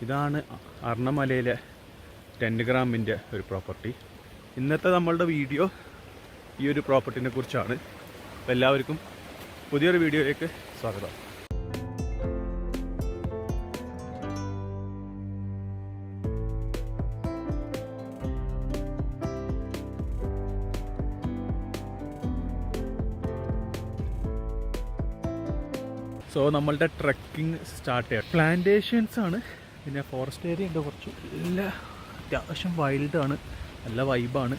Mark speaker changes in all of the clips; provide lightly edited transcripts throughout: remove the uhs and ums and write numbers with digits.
Speaker 1: ഇതാണ് അർണമലയിലെ 10 ഗ്രാമിൻ്റെ ഒരു പ്രോപ്പർട്ടി. ഇന്നത്തെ നമ്മളുടെ വീഡിയോ ഈ ഒരു പ്രോപ്പർട്ടിനെ കുറിച്ചാണ്. അപ്പോൾ എല്ലാവർക്കും പുതിയൊരു വീഡിയോയിലേക്ക് സ്വാഗതം. സോ നമ്മളുടെ ട്രക്കിംഗ് സ്റ്റാർട്ട് ചെയ്യാം. പ്ലാന്റേഷൻസ് ആണ്, പിന്നെ ഫോറസ്റ്റ് ഏരിയ ഉണ്ട് കുറച്ച്. എല്ലാം അത്യാവശ്യം വൈൽഡാണ്, നല്ല വൈബാണ്.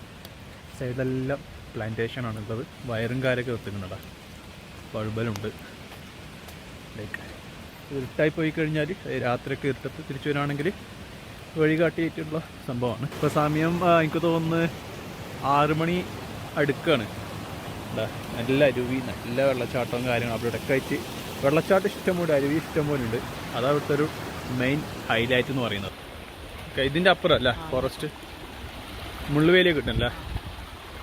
Speaker 1: സൈഡിലെല്ലാം പ്ലാന്റേഷൻ ആണ് ഉള്ളത്. വയറും കാര്യമൊക്കെ വെക്കുന്നുണ്ടാ, ബൾബലുണ്ട്. ലൈക്ക് ഇരുട്ടായി പോയി കഴിഞ്ഞാൽ രാത്രിയൊക്കെ ഇരുട്ടത്ത് തിരിച്ചു വരികയാണെങ്കിൽ വഴി കാട്ടിയിട്ടുള്ള സംഭവമാണ്. ഇപ്പോൾ സമയം എനിക്ക് തോന്നുന്നു 6 മണി അടുക്കാണ്. നല്ല അരുവി, നല്ല വെള്ളച്ചാട്ടവും കാര്യങ്ങളും അവിടെ ഒക്കെ ആയിട്ട്. വെള്ളച്ചാട്ടം ഇഷ്ടംപോലെ, അരുവി ഇഷ്ടംപോലെ ഉണ്ട്. അതാണ് ഇവിടുത്തെ ഒരു മെയിൻ ഹൈലൈറ്റ് എന്ന് പറയുന്നത്. ഇതിൻ്റെ അപ്പുറം അല്ല ഫോറസ്റ്റ്, മുള്ളുവേലിയൊക്കെ കിട്ടുന്നല്ലേ,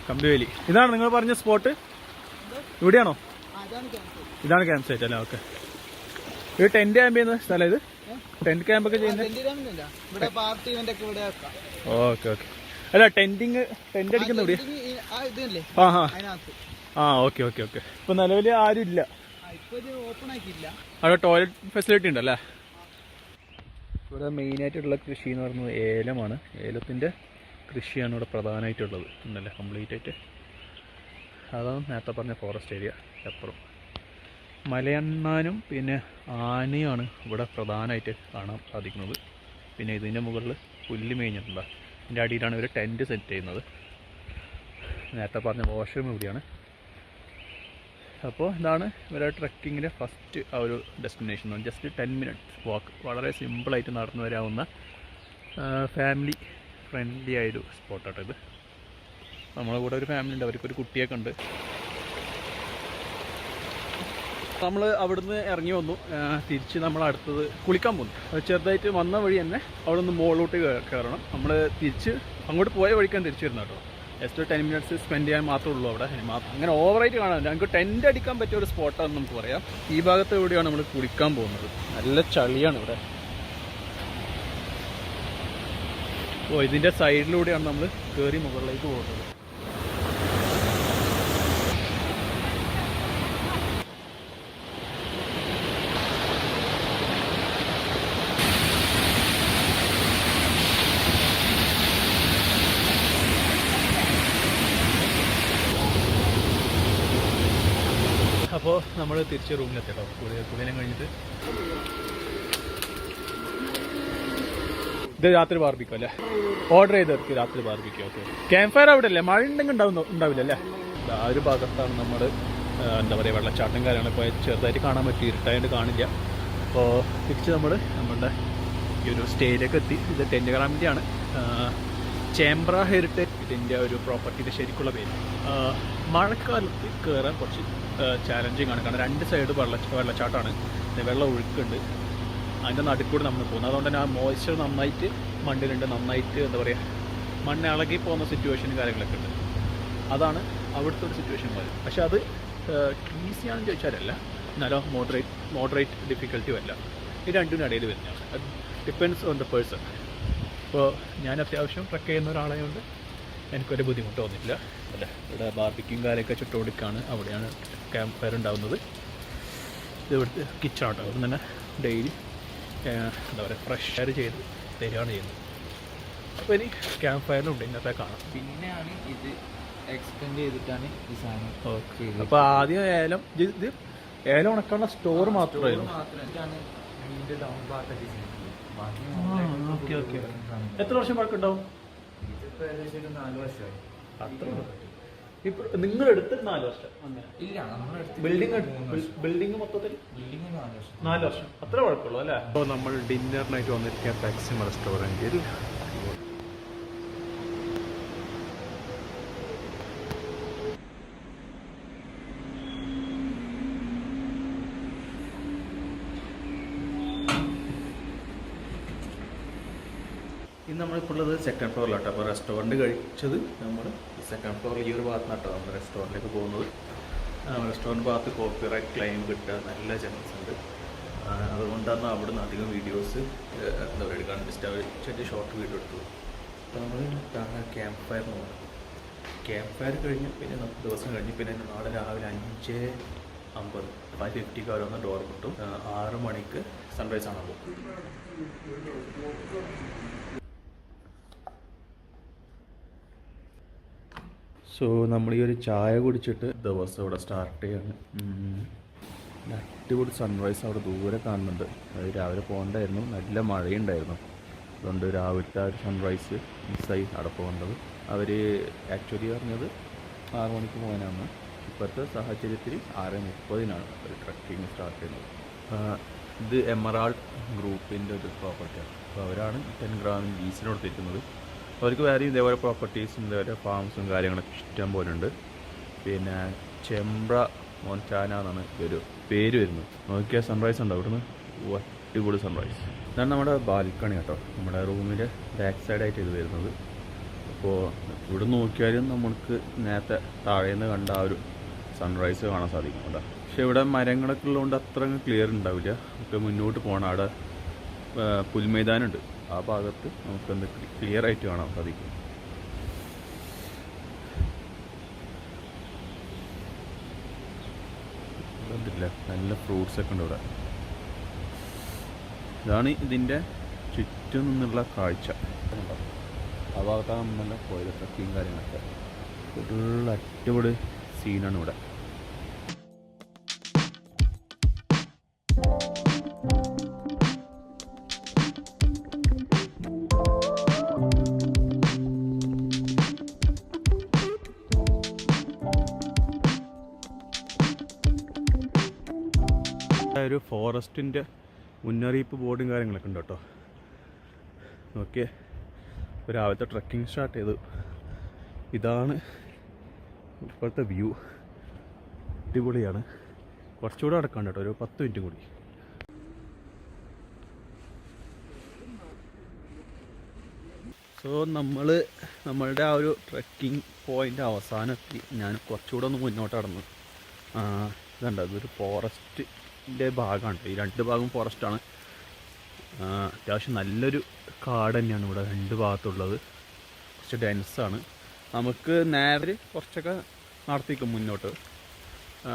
Speaker 1: കമ്പിവേലി. ഇതാണ് നിങ്ങൾ പറഞ്ഞ സ്പോട്ട്? ഇവിടെയാണോ? ഇതാണ് ക്യാമ്പ് സൈറ്റ് അല്ലേ? ഓക്കെ. ഇത് ടെന്റ് ക്യാമ്പ് ചെയ്യുന്ന സ്ഥലം? ഇത് ടെന്റ് ക്യാമ്പൊക്കെ ചെയ്യുന്നത്? Okay okay. അല്ല ടെന്റ് അടിക്കുന്ന ഇവിടെ? ആ ഓക്കെ ഓക്കെ ഓക്കെ. ഇപ്പൊ നിലവിൽ ആരും ഇല്ല അവിടെ. ടോയ്ലറ്റ് ഫെസിലിറ്റി ഉണ്ടല്ലേ? ഇവിടെ മെയിനായിട്ടുള്ള കൃഷി എന്ന് പറയുന്നത് ഏലമാണ്. ഏലത്തിൻ്റെ കൃഷിയാണ് ഇവിടെ പ്രധാനമായിട്ടുള്ളത് എന്നല്ലേ, കംപ്ലീറ്റ് ആയിട്ട്. അതാണ് നേരത്തെ പറഞ്ഞ ഫോറസ്റ്റ് ഏരിയ. അപ്പുറം മലയണ്ണാനും പിന്നെ ആനയാണ് ഇവിടെ പ്രധാനമായിട്ട് കാണാൻ സാധിക്കുന്നത്. പിന്നെ ഇതിൻ്റെ മുകളിൽ പുല്ല് മേഞ്ഞിട്ടുണ്ട്. ഇതിൻ്റെ അടിയിലാണ് ഇവർ ടെൻറ്റ് സെറ്റ് ചെയ്യുന്നത്. നേരത്തെ പറഞ്ഞ വാഷ്റൂം ഇവിടെയാണ്. അപ്പോൾ ഇതാണ് ഇവരുടെ ട്രക്കിങ്ങിൻ്റെ ഫസ്റ്റ് ആ ഒരു ഡെസ്റ്റിനേഷൻ. ജസ്റ്റ് 10 മിനിറ്റ്സ് വാക്ക്. വളരെ സിമ്പിളായിട്ട് നടന്നു വരാവുന്ന ഫാമിലി ഫ്രണ്ട്ലി ആയൊരു സ്പോട്ടാട്ടോ ഇത്. നമ്മളെ കൂടെ ഒരു ഫാമിലി ഉണ്ട്, അവർക്കൊരു കുട്ടിയൊക്കെ ഉണ്ട്. നമ്മൾ അവിടുന്ന് ഇറങ്ങി വന്നു. തിരിച്ച് നമ്മൾ അടുത്തത് കുളിക്കാൻ പോകുന്നു. ചെറുതായിട്ട് വന്ന വഴി തന്നെ അവിടെ നിന്ന് മുകളിലോട്ട് കയറണം. നമ്മൾ തിരിച്ച് അങ്ങോട്ട് പോയ വഴിക്കാൻ തിരിച്ചു വരുന്ന കേട്ടോ. ജസ്റ്റ് 10 മിനിറ്റ്സ് സ്പെൻഡ് ചെയ്യാൻ മാത്രമേ ഉള്ളൂ അവിടെ. അങ്ങനെ ഓവറായിട്ട് കാണാൻ ഞങ്ങൾക്ക് ടെൻ്റ് അടിക്കാൻ പറ്റിയ ഒരു സ്പോട്ടാണെന്ന് നമുക്ക് പറയാം. ഈ ഭാഗത്ത് എവിടെയാണ് നമ്മൾ കുളിക്കാൻ പോകുന്നത്. നല്ല ചളിയാണ് ഇവിടെ. ഓ, ഇതിൻ്റെ സൈഡിലൂടെയാണ് നമ്മൾ കയറി മുകളിലേക്ക് പോകുന്നത്. അപ്പോൾ നമ്മൾ തിരിച്ച് റൂമിലെത്തിട്ടോ. കുളിയെല്ലാം കഴിഞ്ഞിട്ട് ഇത് രാത്രി ബാർബിക്കോ അല്ലേ? ഓർഡർ ചെയ്തെടുത്ത് രാത്രി ബാർബിക്കോ. ഓക്കെ. ക്യാമ്പ് ഫയർ അവിടെ അല്ലേ? മഴ ഉണ്ടെങ്കിൽ ഉണ്ടാവില്ല അല്ലേ? ആ ഒരു ഭാഗത്താണ് നമ്മൾ എന്താ പറയുക, വെള്ളച്ചാട്ടം കാര്യങ്ങളൊക്കെ ചെറുതായിട്ട് കാണാൻ പറ്റും. ഇരുട്ടായിട്ട് കാണില്ല. അപ്പോൾ തിരിച്ച് നമ്മളുടെ ഈ ഒരു സ്റ്റേയിലേക്ക് എത്തി. ഇത് 10 ഗ്രാമിൻ്റെ ആണ്. ചേംബ്ര ഹെറിറ്റേജ് ഇതിൻ്റെ ഒരു പ്രോപ്പർട്ടിയുടെ ശരിക്കുള്ള പേര്. മഴക്കാലത്ത് കയറാൻ കുറച്ച് ചാലഞ്ചിങ് ആണ്. കാരണം 2 സൈഡ് വെള്ളച്ചാട്ടമാണ്, വെള്ളം ഒഴുക്കുണ്ട്. അതിൻ്റെ നടുക്കൂടെ നമ്മൾ പോകുന്നത്. അതുകൊണ്ട് തന്നെ ആ മോയ്സ്ചർ നന്നായിട്ട് മണ്ണിലുണ്ട്. നന്നായിട്ട് എന്താ പറയുക, മണ്ണ് ഇളകി പോകുന്ന സിറ്റുവേഷനും കാര്യങ്ങളൊക്കെ ഉണ്ട്. അതാണ് അവിടുത്തെ ഒരു സിറ്റുവേഷൻ വരും. പക്ഷെ അത് ഈസിയാണെന്ന് ചോദിച്ചാലല്ല, എന്നാലും മോഡറേറ്റ് ഡിഫിക്കൽറ്റി വരില്ല. ഈ രണ്ടിനും ഇടയിൽ വരുന്നതാണ്. അത് ഡിപ്പെൻഡ്സ് ഓൺ ദ പേഴ്സൺ. ഇപ്പോൾ ഞാൻ അത്യാവശ്യം ട്രക്ക് ചെയ്യുന്ന ഒരാളായതുകൊണ്ട് എനിക്കൊരു ബുദ്ധിമുട്ട് തോന്നിയില്ല. അല്ലേ, ഇവിടെ ബാർബിക്യും കാര്യമൊക്കെ ചുറ്റുകൊടുക്കാണ്. അവിടെയാണ് ക്യാമ്പ് ഫയർ ഉണ്ടാകുന്നത്. ഇത് ഇവിടുത്തെ കിച്ചണാട്ടോ. അവിടെ തന്നെ ഡെയിലി എന്താ പറയുക, ഫ്രഷ് എയർ ചെയ്ത് തരികയാണ് ചെയ്യുന്നത്. അപ്പോൾ ഇനി ക്യാമ്പ് ഫയറിലുണ്ട് ഇന്നത്തെ കാണാം.
Speaker 2: പിന്നെയാണ് ഇത് എക്സ്റ്റെൻഡ് ചെയ്തിട്ടാണ് ഈ സാധനം.
Speaker 1: ഓക്കെ. അപ്പോൾ ആദ്യം ഇത് ഏലം ഉണക്കാനുള്ള സ്റ്റോർ മാത്രമായിരുന്നു. Okay okay. എത്ര വർഷം പഴക്കമുണ്ടാവും?
Speaker 2: ഇതിപ്പോൾ ഏകദേശം 4 വർഷമായി.
Speaker 1: അത്ര ഇപ്പോൾ നിങ്ങൾ എടുത്തിട്ട് 4 വർഷം? അങ്ങനെ
Speaker 2: ഇല്ല, നമ്മൾ
Speaker 1: ബിൽഡിംഗ് മൊത്തത്തിൽ 4 വർഷം. അത്ര കുഴപ്പമുള്ളൂ അല്ലേ? അപ്പോൾ നമ്മൾ ഡിന്നറിനായിട്ട് വന്നിരിക്കുക മാക്സിമം റെസ്റ്റോറൻറ്റിൽ. ഇന്ന് നമ്മളിപ്പോൾ ഉള്ളത് 2nd ഫ്ലോറിലാട്ടോ. അപ്പോൾ റെസ്റ്റോറൻറ്റ് കഴിച്ചത് നമ്മൾ 2nd ഫ്ലോറിൽ ഈ ഒരു ഭാഗത്തുനിന്നാട്ടോ നമ്മൾ റെസ്റ്റോറൻറ്റിലേക്ക് പോകുന്നത്. റെസ്റ്റോറൻറ്റ് ഭാഗത്ത് കോപ്പിറൈറ്റ് ക്ലെയിം കിട്ടുക, നല്ല ചാൻസ് ഉണ്ട്. അതുകൊണ്ടാണ് അവിടെ നിന്ന് അധികം വീഡിയോസ് എന്താ പറയുക എടുക്കാൻ ജസ്റ്റ് അവർ ചെറിയ ഷോർട്ട് വീഡിയോ എടുത്തു. അപ്പോൾ നമ്മൾ ക്യാമ്പ് ഫയർ എന്ന് പറഞ്ഞു. ക്യാമ്പ് ഫയർ കഴിഞ്ഞ് പിന്നെ ദിവസം കഴിഞ്ഞ് പിന്നെ നാളെ രാവിലെ 5:50 5:50 വന്ന് ഡോർ കിട്ടും. 6 മണിക്ക് സൺറൈസ് ആണ് പോകും. സോ നമ്മൾ ഈ ഒരു ചായ കുടിച്ചിട്ട് ദിവസം ഇവിടെ സ്റ്റാർട്ട് ചെയ്യാണ്. അടിപൊളി സൺറൈസ് അവിടെ ദൂരെ കാണുന്നുണ്ട്. അത് രാവിലെ പോകണ്ടായിരുന്നു, നല്ല മഴയുണ്ടായിരുന്നു. അതുകൊണ്ട് രാവിലത്തെ ആ ഒരു സൺറൈസ് മിസ്സായി അവിടെ പോകേണ്ടത്. അവർ ആക്ച്വലി പറഞ്ഞത് 6 മണിക്ക് പോകാനാണ്. ഇപ്പോഴത്തെ സാഹചര്യത്തിൽ 6:30 ഒരു ട്രക്കിങ് സ്റ്റാർട്ട് ചെയ്യുന്നത്. ഇത് എമറാൾഡ് ഗ്രൂപ്പിൻ്റെ ഒരു പ്രോപ്പർട്ടിയാണ്. അപ്പോൾ അവരാണ് 10 ഗ്രാം ലീസിന് കൊടുത്തിരിക്കുന്നത്. അവർക്ക് വേറെ ഇതേപോലെ പ്രോപ്പർട്ടീസും ഇതേപോലെ ഫാംസും കാര്യങ്ങളൊക്കെ ഇഷ്ടം പോലെ ഉണ്ട്. പിന്നെ ചെമ്പ്ര മോൻറ്റാന എന്നാണ് ഒരു പേര് വരുന്നത്. നോക്കിയാൽ സൺറൈസ് ഉണ്ടോ ഇവിടുന്ന്, അടിപൊളി സൺറൈസ്. ഇതാണ് നമ്മുടെ ബാൽക്കണി കേട്ടോ, നമ്മുടെ റൂമിൻ്റെ ബാക്ക് സൈഡായിട്ട് ഇത് വരുന്നത്. അപ്പോൾ ഇവിടെ നോക്കിയാലും നമുക്ക് നേരത്തെ താഴേന്ന് കണ്ട ആ ഒരു സൺറൈസ് കാണാൻ സാധിക്കും കേട്ടോ. പക്ഷേ ഇവിടെ മരങ്ങളൊക്കെ ഉള്ളതുകൊണ്ട് അത്ര ക്ലിയർ ഉണ്ടാവില്ല. നമുക്ക് മുന്നോട്ട് പോകണം. അവിടെ പുൽമൈതാനുണ്ട്, ആ ഭാഗത്ത് നമുക്കെന്ത് ക്ലിയർ ആയിട്ട് കാണാൻ സാധിക്കും. കണ്ടില്ല, നല്ല ഫ്രൂട്ട്സ് ഒക്കെ ഉണ്ട് ഇവിടെ. ഇതാണ് ഇതിൻ്റെ ചുറ്റും നിന്നുള്ള കാഴ്ച. ആ ഭാഗത്താണ് നമ്മളെല്ലാം പോയത്, ട്രക്കിങ് കാര്യങ്ങളൊക്കെ. ഫുൾ അടിപൊളി സീനാണ് ഇവിടെ. ഒരു ഫോറസ്റ്റിൻ്റെ മുന്നറിയിപ്പ് ബോർഡും കാര്യങ്ങളൊക്കെ ഉണ്ട് കേട്ടോ. ഓക്കെ, രാവിലത്തെ ട്രക്കിംഗ് സ്റ്റാർട്ട് ചെയ്തു. ഇതാണ് ഇപ്പോഴത്തെ വ്യൂ, അടിപൊളിയാണ്. കുറച്ചുകൂടെ നടക്കാണ്ട് കേട്ടോ, ഒരു 10 മിനിറ്റ് കൂടി. സോ നമ്മളുടെ ആ ഒരു ട്രക്കിംഗ് പോയിൻ്റ് അവസാനമെത്തി. ഞാൻ കുറച്ചുകൂടെ ഒന്ന് മുന്നോട്ട് നടന്നു. ഇതുണ്ട്, അതൊരു ഫോറസ്റ്റിൻ്റെ ഭാഗമാണ്. ഈ 2 ഭാഗം ഫോറസ്റ്റാണ്. അത്യാവശ്യം നല്ലൊരു കാട് തന്നെയാണ് ഇവിടെ 2 ഭാഗത്തുള്ളത്. കുറച്ച് ഡെൻസാണ്. നമുക്ക് നേരെ കുറച്ചൊക്കെ നടത്തിക്കും മുന്നോട്ട്.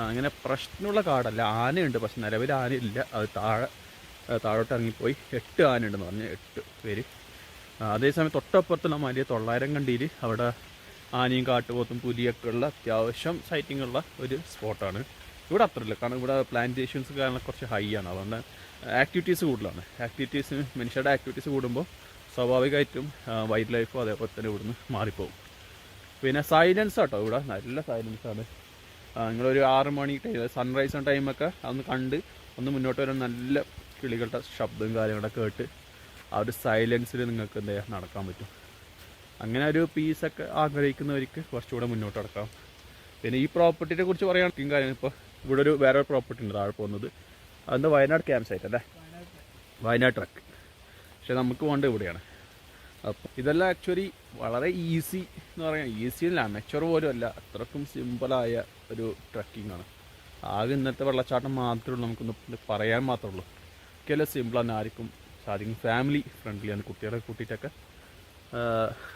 Speaker 1: അങ്ങനെ പ്രശ്നമുള്ള കാടല്ല. ആനയുണ്ട്, പക്ഷെ നിലവിൽ ആനയില്ല. അത് താഴോട്ട് ഇറങ്ങിപ്പോയി. 8 ആനയുണ്ടെന്ന് പറഞ്ഞ് 8 പേര്. അതേസമയം തൊട്ടപ്പുറത്തുള്ള വലിയ 900 കണ്ടിയിൽ അവിടെ ആനയും കാട്ടുപോത്തും പുലിയൊക്കെ ഉള്ള അത്യാവശ്യം സൈറ്റിംഗ് ഉള്ള ഒരു സ്പോട്ടാണ്. ഇവിടെ അത്രയില്ല, കാരണം ഇവിടെ പ്ലാന്റേഷൻസ് കാരണം കുറച്ച് ഹൈ ആണ്. അതുകൊണ്ട് ആക്ടിവിറ്റീസ് കൂടുതലാണ്. മനുഷ്യരുടെ ആക്ടിവിറ്റീസ് കൂടുമ്പോൾ സ്വാഭാവികമായിട്ടും വൈൽഡ് ലൈഫും അതേപോലെ തന്നെ ഇവിടുന്ന് മാറിപ്പോകും. പിന്നെ സൈലൻസ് കേട്ടോ, ഇവിടെ നല്ല സൈലൻസാണ്. നിങ്ങളൊരു 6 മണി ടൈം, സൺറൈസ് ടൈമൊക്കെ അതൊന്ന് കണ്ട് ഒന്ന് മുന്നോട്ട് വരാൻ നല്ല കിളികളുടെ ശബ്ദവും കാര്യങ്ങളൊക്കെ കേട്ട് ആ ഒരു സൈലൻസിൽ നിങ്ങൾക്ക് എന്താ നടക്കാൻ പറ്റും. അങ്ങനെ ഒരു പീസൊക്കെ ആഗ്രഹിക്കുന്നവർക്ക് കുറച്ചുകൂടെ മുന്നോട്ട് നടക്കാം. പിന്നെ ഈ പ്രോപ്പർട്ടിയെ കുറിച്ച് പറയുകയാണെങ്കിൽ കാര്യം, ഇപ്പോൾ ഇവിടെ ഒരു വേറെ പ്രോപ്പർട്ടി ഉണ്ട് താഴെ പോകുന്നത്. അതെന്താ വയനാട് ക്യാമ്പ് സൈറ്റ് അല്ലേ, വയനാട് ട്രക്ക്. പക്ഷെ നമുക്ക് പോകേണ്ടത് ഇവിടെയാണ്. അപ്പോൾ ഇതെല്ലാം ആക്ച്വലി വളരെ ഈസി എന്ന് പറയാം. ഈസി അല്ല, മെച്ചർ പോലും അല്ല, അത്രക്കും സിമ്പിളായ ഒരു ട്രക്കിംഗ് ആണ്. ആകെ ഇന്നത്തെ വെള്ളച്ചാട്ടം മാത്രമേ ഉള്ളൂ നമുക്കൊന്ന് പറയാൻ മാത്രമേ ഉള്ളൂ. ഒക്കെയല്ലേ സിമ്പിളാണ്, ആർക്കും സാധിക്കും. ഫാമിലി ഫ്രണ്ട്ലിയാണ്, കുട്ടികളെ കൂട്ടിയിട്ടൊക്കെ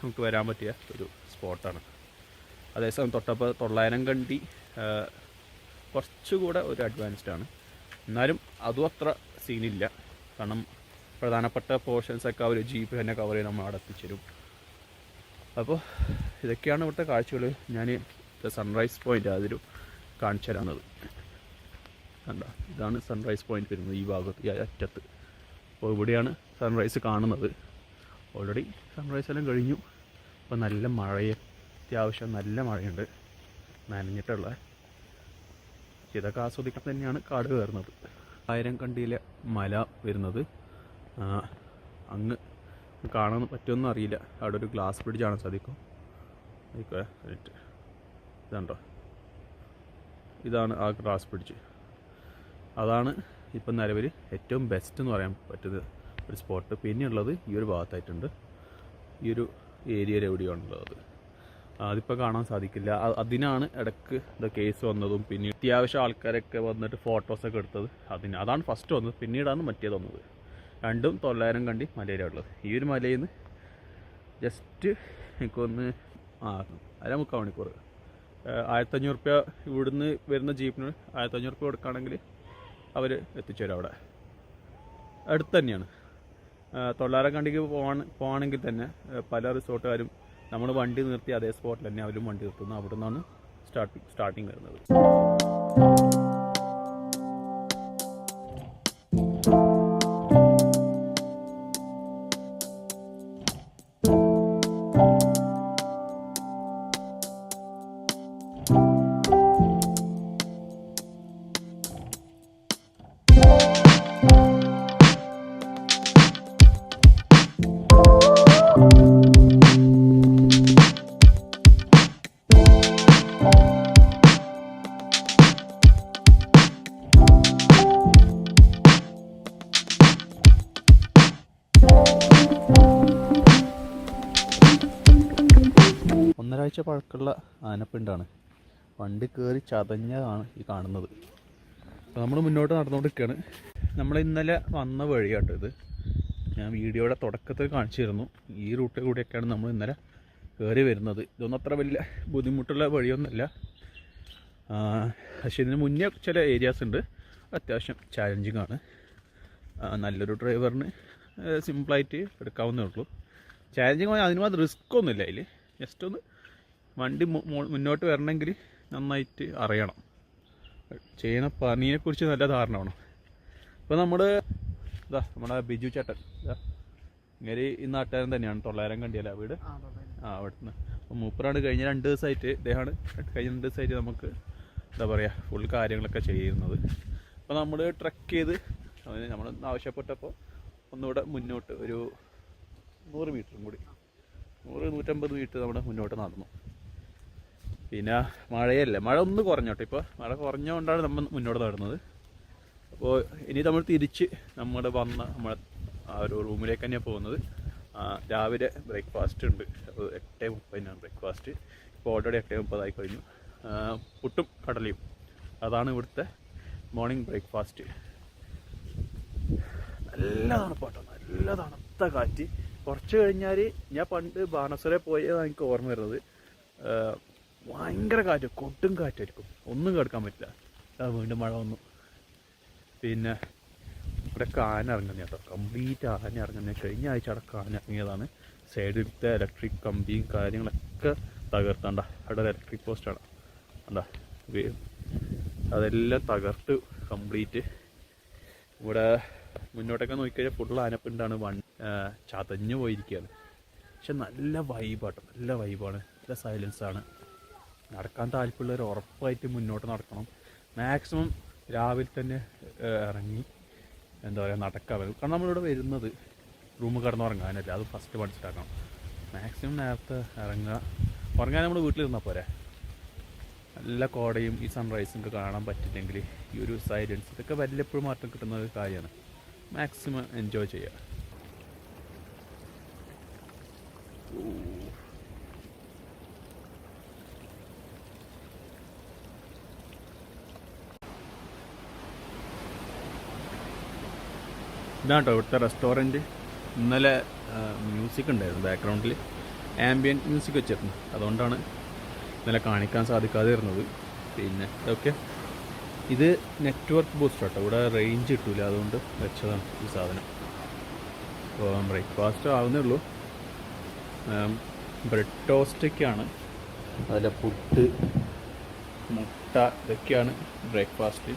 Speaker 1: നമുക്ക് വരാൻ പറ്റിയ ഒരു സ്പോട്ടാണ്. അതേസമയം തൊട്ടപ്പോൾ 900 കണ്ടി കുറച്ചുകൂടെ ഒരു അഡ്വാൻസ്ഡ് ആണ്. എന്നാലും അതും അത്ര സീനില്ല, കാരണം പ്രധാനപ്പെട്ട പോർഷൻസൊക്കെ അവർ ജീപ്പ് തന്നെ കവർ ചെയ്ത് നമ്മൾ അവിടെ എത്തിച്ചേരും. അപ്പോൾ ഇതൊക്കെയാണ് ഇവിടുത്തെ കാഴ്ചകൾ. ഞാൻ സൺറൈസ് പോയിൻ്റ് അതൊരു കാണിച്ചു തരാവുന്നത്. കണ്ട, ഇതാണ് സൺറൈസ് പോയിൻ്റ് വരുന്നത് ഈ ഭാഗത്ത്, ഈ അറ്റത്ത്. അപ്പോൾ ഇവിടെയാണ് സൺറൈസ് കാണുന്നത്. ഓൾറെഡി സൺറൈസ് എല്ലാം കഴിഞ്ഞു. അപ്പോൾ നല്ല മഴയെ, അത്യാവശ്യം നല്ല മഴയുണ്ട്, നനഞ്ഞിട്ടുള്ള. ഇതൊക്കെ ആസ്വദിക്കാൻ തന്നെയാണ് കാട് കയറുന്നത്. 1000 കണ്ടിയിലെ മല വരുന്നത് അങ്ങ് കാണാൻ പറ്റുമെന്നും അറിയില്ല. അവിടെ ഒരു ഗ്ലാസ് ബ്രിഡ്ജ് കാണാൻ സാധിക്കും. ഇതുണ്ടോ, ഇതാണ് ആ ഗ്ലാസ് ബ്രിഡ്ജ്. അതാണ് ഇപ്പം നിലവിൽ ഏറ്റവും ബെസ്റ്റ് എന്ന് പറയാൻ പറ്റുന്ന ഒരു സ്പോട്ട്. പിന്നെയുള്ളത് ഈ ഒരു ഭാഗത്തായിട്ടുണ്ട്, ഈ ഒരു ഏരിയയിൽ എവിടെയാണുള്ളത്. അതിപ്പോൾ കാണാൻ സാധിക്കില്ല. അതിനാണ് ഇടയ്ക്ക് കേസ് വന്നതും പിന്നെ അത്യാവശ്യം ആൾക്കാരൊക്കെ വന്നിട്ട് ഫോട്ടോസൊക്കെ എടുത്തത്. അതാണ് ഫസ്റ്റ് വന്നത്. പിന്നീടാണ് മറ്റേത് വന്നത്. രണ്ടും 900 കണ്ടി മലയിലുള്ളത്. ഈ ഒരു മലയിൽ നിന്ന് ജസ്റ്റ് എനിക്കൊന്ന് 1.25 മണിക്കൂർ 1500 റുപ്യ ഇവിടുന്ന് വരുന്ന ജീപ്പിന് 1500 റുപ്യ കൊടുക്കുകയാണെങ്കിൽ അവർ എത്തിച്ചേരും. അവിടെ അടുത്ത് തന്നെയാണ്. 900 കണ്ടിക്ക് പോകണമെങ്കിൽ തന്നെ പല റിസോർട്ടുകാരും നമ്മൾ വണ്ടി നിർത്തി അതേ സ്പോട്ടിൽ തന്നെ അവരും വണ്ടി നിർത്തുന്നു. അവിടെ നിന്നാണ് സ്റ്റാർട്ടിങ് വരുന്നത്. ഒന്നരാഴ്ച പഴക്കമുള്ള ആനപ്പിണ്ടാണ്. വണ്ടി കയറി ചതഞ്ഞതാണ് ഈ കാണുന്നത്. അപ്പോൾ നമ്മൾ മുന്നോട്ട് നടന്നുകൊണ്ടിരിക്കുകയാണ്. നമ്മൾ ഇന്നലെ വന്ന വഴിയാട്ടോ ഇത്. ഞാൻ വീഡിയോയുടെ തുടക്കത്തിൽ കാണിച്ചിരുന്നു. ഈ റൂട്ടിൽ കൂടിയൊക്കെയാണ് നമ്മൾ ഇന്നലെ കയറി വരുന്നത്. ഇതൊന്നും അത്ര വലിയ ബുദ്ധിമുട്ടുള്ള വഴിയൊന്നുമല്ല. പക്ഷേ ഇതിന് മുന്നേ ചില ഏരിയാസ് ഉണ്ട് അത്യാവശ്യം ചാലഞ്ചിങ് ആണ്. നല്ലൊരു ഡ്രൈവറിന് സിമ്പിളായിട്ട് എടുക്കാവുന്നേ ഉള്ളൂ. ചാലഞ്ചിങ് അതിന് മാത്രം റിസ്ക് ഒന്നുമില്ല. അതിൽ ജസ്റ്റ് ഒന്ന് വണ്ടി മുന്നോട്ട് വരണമെങ്കിൽ നന്നായിട്ട് അറിയണം. ചെയ്യുന്ന പണിയെക്കുറിച്ച് നല്ല ധാരണ വേണം. ഇപ്പോൾ നമ്മുടെ ബിജു ചേട്ടൻ ഇങ്ങനെ ഈ നാട്ടുകാരൻ തന്നെയാണ്. 900 കണ്ടിയല്ല വീട്. അവിടുന്ന് അപ്പോൾ മൂപ്പറാണ് കഴിഞ്ഞ 2 ദിവസമായിട്ട് ഇദ്ദേഹമാണ് കഴിഞ്ഞ 2 ദിവസമായിട്ട് നമുക്ക് എന്താ പറയുക ഫുൾ കാര്യങ്ങളൊക്കെ ചെയ്യുന്നത്. അപ്പോൾ നമ്മൾ ട്രക്ക് ചെയ്ത് നമ്മൾ ആവശ്യപ്പെട്ടപ്പോൾ ഒന്നുകൂടെ മുന്നോട്ട് ഒരു 100 മീറ്ററും കൂടി 100-150 മീറ്റർ നമ്മുടെ മുന്നോട്ട് നടന്നു. പിന്നെ മഴയല്ലേ, മഴ ഒന്ന് കുറഞ്ഞോട്ടെ. ഇപ്പോൾ മഴ കുറഞ്ഞുകൊണ്ടാണ് നമ്മൾ മുന്നോട്ട് നടന്നത്. അപ്പോൾ ഇനി നമ്മൾ തിരിച്ച് നമ്മളെ ആ ഒരു റൂമിലേക്ക് തന്നെയാണ് പോകുന്നത്. രാവിലെ ബ്രേക്ക്ഫാസ്റ്റ് ഉണ്ട്. അപ്പോൾ 8:30 ബ്രേക്ക്ഫാസ്റ്റ്. ഇപ്പോൾ ഓൾറെഡി 8:30 ആയി കഴിഞ്ഞു. പുട്ടും കടലയും അതാണ് ഇവിടുത്തെ മോർണിംഗ് ബ്രേക്ക്ഫാസ്റ്റ്. നല്ല തണുപ്പാട്ടോ, നല്ല തണുത്ത കാറ്റ്. കുറച്ച് കഴിഞ്ഞാൽ ഞാൻ പണ്ട് ബാണാസുര പോയതാണ് എനിക്ക് ഓർമ്മ വരുന്നത്. ഭയങ്കര കാറ്റ്, കൊടും കാറ്റായിരിക്കും, ഒന്നും കേൾക്കാൻ പറ്റില്ല. വീണ്ടും മഴ വന്നു. പിന്നെ ഇവിടെ ആന ഇറങ്ങുന്ന കേട്ടോ, കംപ്ലീറ്റ് ആന ഇറങ്ങുന്ന. കഴിഞ്ഞ ആഴ്ച അവിടെ ആന ഇറങ്ങിയതാണ്. സൈഡിലത്തെ ഇലക്ട്രിക് കമ്പിയും കാര്യങ്ങളൊക്കെ തകർത്തണ്ട. അവിടെ ഇലക്ട്രിക് പോസ്റ്റാണ് എന്താ, അതെല്ലാം തകർത്ത് കംപ്ലീറ്റ്. ഇവിടെ മുന്നോട്ടൊക്കെ നോക്കിക്കഴിഞ്ഞാൽ ഫുൾ ആനപ്പിണ്ടാണ്. ചതഞ്ഞു പോയിരിക്കുകയാണ്. പക്ഷെ നല്ല വൈബാട്ടോ, നല്ല വൈബാണ്, നല്ല സൈലൻസാണ്. നടക്കാൻ താല്പര്യമുള്ളവർ ഉറപ്പായിട്ട് മുന്നോട്ട് നടക്കണം. മാക്സിമം രാവിലെ തന്നെ ഇറങ്ങി എന്താ പറയുക നടക്കാൻ വരും. കാരണം നമ്മളിവിടെ വരുന്നത് റൂമിൽ കിടന്നുറങ്ങാനല്ല, അത് ഫസ്റ്റ് മനസ്സിലാക്കണം. മാക്സിമം നേരത്തെ ഇറങ്ങുക. ഉറങ്ങാൻ നമ്മൾ വീട്ടിലിരുന്നാൽ പോരെ. നല്ല കോടയും ഈ സൺറൈസും ഒക്കെ കാണാൻ പറ്റില്ലെങ്കിൽ ഈ ഒരു സൈലൻസ് ഇതൊക്കെ വല്ലപ്പോഴും മാറ്റം കിട്ടുന്ന ഒരു കാര്യമാണ്. മാക്സിമം എൻജോയ് ചെയ്യുക. ഇതാട്ടോ ഇവിടുത്തെ റെസ്റ്റോറൻറ്റ്. ഇന്നലെ മ്യൂസിക് ഉണ്ടായിരുന്നു ബാക്ക്ഗ്രൗണ്ടിൽ, ആംബിയൻറ്റ് മ്യൂസിക് വെച്ചിരുന്നു. അതുകൊണ്ടാണ് ഇന്നലെ കാണിക്കാൻ സാധിക്കാതെ ഇരുന്നത്. പിന്നെ ഇതൊക്കെ ഇത് നെറ്റ്വർക്ക് ബൂസ്റ്റർ കേട്ടോ, ഇവിടെ റേഞ്ച് കിട്ടില്ല, അതുകൊണ്ട് വെച്ചതാണ് ഈ സാധനം. അപ്പോൾ ബ്രേക്ക്ഫാസ്റ്റ് ആവുന്നേ ഉള്ളൂ. ബ്രെഡ് ടോസ്റ്റൊക്കെയാണ്, അതിലെ പുട്ട്, മുട്ട, ഇതൊക്കെയാണ് ബ്രേക്ക്ഫാസ്റ്റ്.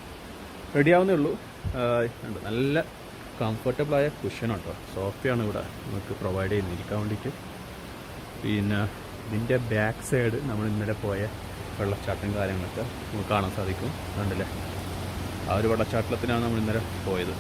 Speaker 1: റെഡി ആവുന്നേ ഉള്ളൂ. നല്ല കംഫർട്ടബിളായ കുഷനാണ് കേട്ടോ, സോഫയാണ് ഇവിടെ നമുക്ക് പ്രൊവൈഡ് ചെയ്യുന്നിരിക്കാൻ വേണ്ടിയിട്ട്. പിന്നെ ഇതിൻ്റെ ബാക്ക് സൈഡ് നമ്മൾ ഇന്നലെ പോയ വെള്ളച്ചാട്ടം കാര്യങ്ങളൊക്കെ നമുക്ക് കാണാൻ സാധിക്കും. കണ്ടില്ലേ, ആ ഒരു വെള്ളച്ചാട്ടത്തിനാണ് നമ്മൾ ഇന്നലെ പോയത്.